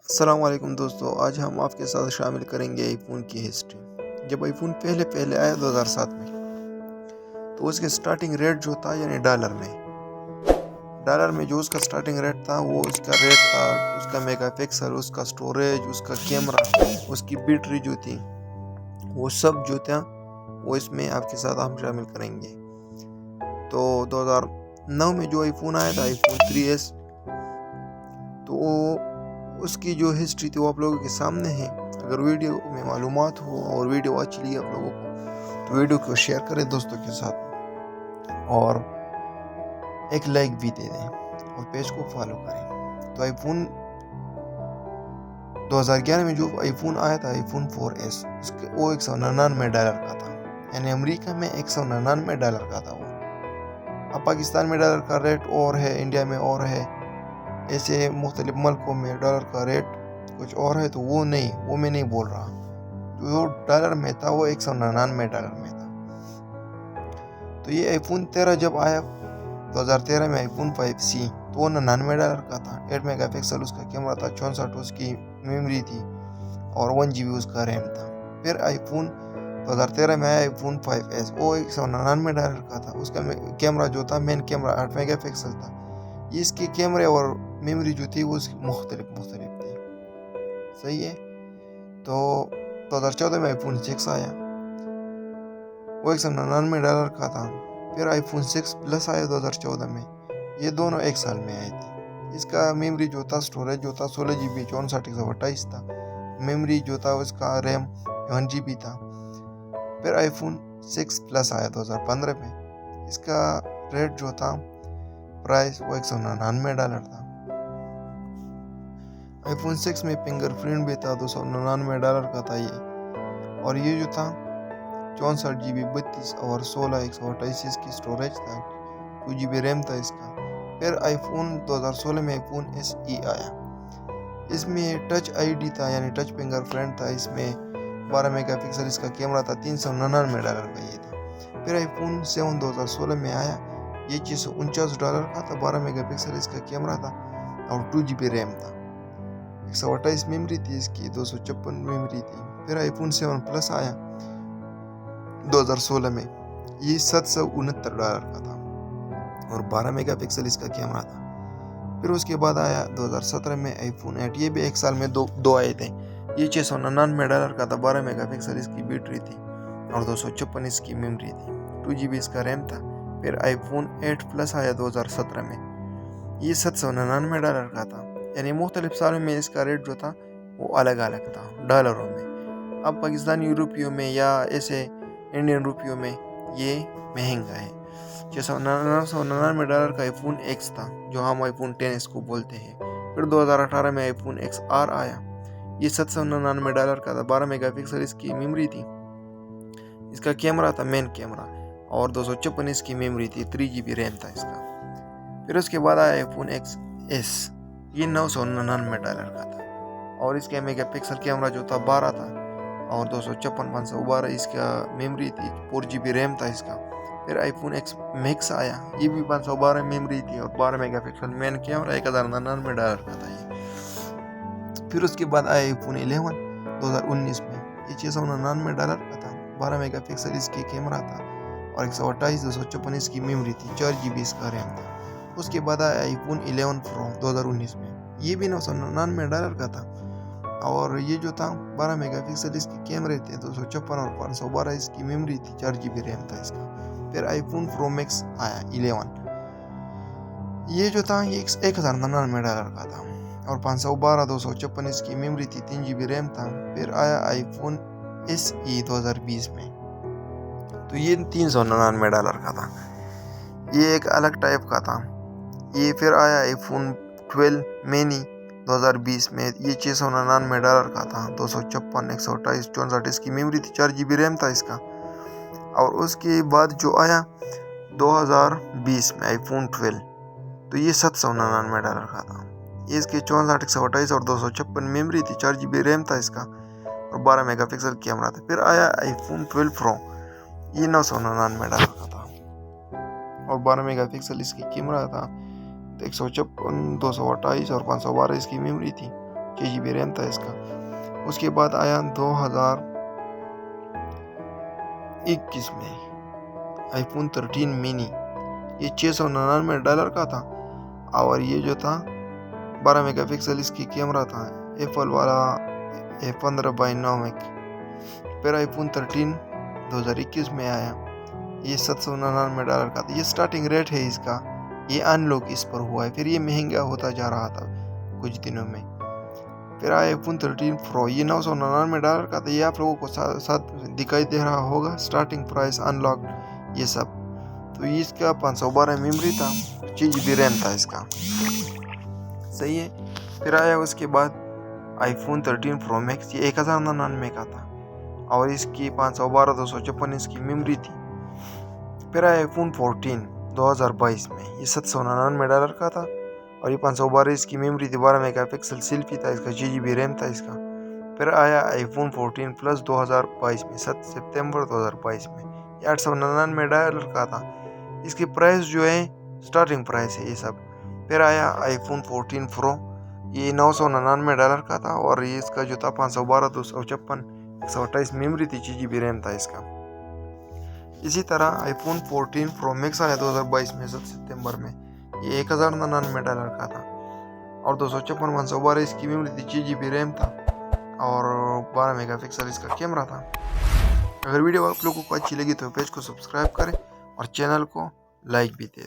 السلام علیکم دوستو، آج ہم آپ کے ساتھ شامل کریں گے آئی فون کی ہسٹری۔ جب آئی فون پہلے آیا 2007 میں، تو اس کے سٹارٹنگ ریٹ جو تھا یعنی ڈالر میں جو اس کا سٹارٹنگ ریٹ تھا، وہ اس کا ریٹ تھا اس کا میگا پکسل، اس کا سٹوریج، اس کا کیمرہ، اس کی بیٹری جو تھی، وہ سب جو تھا وہ اس میں آپ کے ساتھ ہم شامل کریں گے۔ تو 2009 میں جو آئی فون آیا تھا، آئی فون 3S، تو اس کی جو ہسٹری تھی وہ آپ لوگوں کے سامنے ہے۔ اگر ویڈیو میں معلومات ہو اور ویڈیو اچھی لگی آپ لوگوں کو، تو ویڈیو کو شیئر کریں دوستوں کے ساتھ اور ایک لائک بھی دے دیں اور پیج کو فالو کریں۔ تو آئی فون 2011 میں جو آئی فون آیا تھا، آئی فون 4S، وہ $199 کا تھا، یعنی امریکہ میں $199 کا تھا وہ۔ اب پاکستان میں ڈالر کا ریٹ اور ہے، انڈیا میں اور ہے، ایسے مختلف ملکوں میں ڈالر کا ریٹ کچھ اور ہے، تو وہ میں نہیں بول رہا۔ جو ڈالر میں تھا وہ $199 میں تھا۔ تو یہ آئی فون 13 جب آیا 2013 میں، آئی فون 5C، تو وہ $99 کا تھا۔ 8 میگا پکسل اس کا کیمرہ تھا، 64 اس کی میموری تھی اور 1 GB اس کا ریم تھا۔ پھر آئی فون 2013 میں آیا آئی فون 5S، وہ $199 کا تھا۔ اس کا کیمرہ جو تھا، مین کیمرہ 8 میگا پکسل تھا۔ اس کی کیمرے اور میموری جو تھی وہ مختلف تھی، صحیح ہے۔ تو 2014 میں آئی فون 6 آیا، وہ $199 کا تھا۔ پھر آئی فون 6 پلس آیا 2014 میں، یہ دونوں ایک سال میں آئے تھے۔ اس کا میموری جو تھا، سٹوریج جو تھا 16 GB 64 128 تھا، میموری جو تھا اس کا ریم 1 GB تھا۔ پھر آئی فون 6 پلس آیا 2015 میں، اس کا ریٹ جو تھا پرائس وہ $199 تھا۔ آئی فون 6 میں فنگر پرنٹ بھی تھا، $299 کا تھا یہ، اور یہ جو تھا 64 GB 32 اور 16 128 اس کی سٹوریج تھا، 2 GB ریم تھا اس کا۔ پھر آئی فون 2016 میں آئی فون SE آیا، اس میں ٹچ ID تھا، یعنی ٹچ فنگر پرنٹ تھا، اس میں 12 میگا پکسل اس کا کیمرہ تھا، $399 کا یہ تھا۔ پھر آئی فون 7 2016 میں آیا، یہ $649 کا تھا، 12 میگا پکسل اس کا کیمرہ تھا اور 2 GB ریم تھا، 128 میموری تھی اس کی، 256 میموری تھی۔ پھر آئی فون 7 پلس آیا 2016 میں، یہ $769 کا تھا اور 12 میگا پکسل اس کا کیمرہ تھا۔ پھر اس کے بعد آیا 2017 میں آئی فون 8، یہ بھی ایک سال میں دو آئے تھے، یہ $699 کا تھا، 12 میگا پکسل اس کی بیٹری تھی اور 256 اس کی میموری تھی، 2 GB اس کا ریم تھا۔ پھر آئی فون 8 پلس آیا 2017 میں، یہ $799 کا تھا، یعنی مختلف سالوں میں اس کا ریٹ جو تھا وہ الگ تھا ڈالروں میں۔ اب پاکستانی روپیوں میں یا ایسے انڈین روپیوں میں یہ مہنگا ہے۔ $999 کا آئی فون X تھا، جو ہم آئی فون 10S کو بولتے ہیں۔ پھر 2018 میں آئی فون XR آیا، یہ $799 کا تھا، 12 میگا پکسل اس کی میموری تھی، اس کا کیمرہ تھا مین کیمرہ اور 256 اس کی میموری تھی، 3 GB ریم تھا اس کا۔ پھر اس کے بعد آیا آئی فون XS، یہ $999 کا تھا اور اس کا میگا پکسل کیمرہ جو تھا 12 تھا اور 256 اس کا میموری تھی، 4 GB ریم تھا اس کا۔ پھر آئی فون X میکس آیا، یہ بھی 512 میموری تھی اور 12 میگا پکسل مین کیمرہ، $1099 کا تھا یہ۔ پھر اس کے بعد آیا آئی فون 11 2019 میں، یہ $699 کا تھا، 12 میگا پکسل اس کی کیمرہ تھا اور 128 256 اس کی میموری تھی، 4 GB اس کا ریم تھا۔ اس کے بعد آیا آئی فون 11 Pro 2019 میں، یہ بھی $999 کا تھا اور یہ جو تھا 12 میگا پکسل اس کی کیمرے تھے، 256 اور 512 اس کی میموری تھی، 4 GB ریم تھا اس کا۔ پھر آئی فون Pro Max آیا 11، یہ جو تھا یہ $1099 کا تھا اور 512 256 اس کی میموری تھی، 3 GB ریم تھا۔ پھر آیا آئی فون SE 2020 میں، تو یہ $399 کا تھا، یہ ایک الگ ٹائپ کا تھا۔ یہ پھر آیا آئی فون 12 mini 2020 میں، یہ $699 کا تھا، 256 128 64 اس کی میموری تھی، 4 GB ریم تھا اس کا۔ اور اس کے بعد جو آیا 2020 میں آئی فون 12، تو یہ $799 کا تھا، یہ اس کی 64 128 اور 256 میموری تھی، 4 GB ریم تھا اس کا اور 12 میگا پکسل کیمرہ تھا۔ پھر آیا آئی فون 12 Pro، یہ $999 کا تھا اور 12 میگا پکسل اس کی کیمرہ تھا، 156 228 اور 512 اس کی میموری تھی، 6 GB ریم تھا اس کا۔ اس کے بعد آیا 2021 میں آئی فون 13 منی، یہ $699 کا تھا، اور یہ جو تھا 12 میگا پکسل اس کی کیمرہ تھا، ایپل والا F15/9۔ پھر آئی فون 13 2021 میں آیا، یہ $799 کا تھا۔ یہ سٹارٹنگ ریٹ ہے اس کا، یہ ان لوگ اس پر ہوا ہے، پھر یہ مہنگا ہوتا جا رہا تھا کچھ دنوں میں۔ پھر آیا آئی فون 13 پرو، یہ $999 کا تھا۔ یہ آپ لوگوں کو ساتھ دکھائی دے رہا ہوگا، سٹارٹنگ پرائس، ان لاک، یہ سب۔ تو اس کا 512 میموری تھا، 6 GB ریم تھا اس کا، صحیح ہے۔ پھر آیا اس کے بعد آئی فون 13 پرو میکس، یہ 1099 کا تھا، اور اس کی 512 256 اس کی میموری تھی۔ پھر آیا آئی فون 14 2022 میں، یہ $799 کا تھا، اور یہ 512 اس کی میموری تھی، 12 میگا پکسل سیلفی تھا اس کا، 6 GB ریم تھا اس کا۔ پھر آیا آئی فون 14 پلس 2022 میں، 7 ستمبر 2022 میں، یہ $899 کا تھا۔ اس کی پرائس جو ہے سٹارٹنگ پرائس ہے یہ سب۔ پھر آیا آئی فون 14 پرو، یہ $999 کا تھا، اور یہ اس کا جو تھا 512 256 128 میموری تھی، 6 GB ریم تھا اس کا۔ اسی طرح آئی فون 14 پرو میکس آیا 2022 میں، 7 ستمبر میں، یہ $1099 کا تھا، اور 256 512 اس کی میموری تھی، 6 GB ریم تھا، اور 12 میگا پکسل اس کا کیمرہ تھا۔ اگر ویڈیو آپ لوگوں کو اچھی لگی تو پیج کو سبسکرائب کریں اور چینل کو لائک بھی دیں۔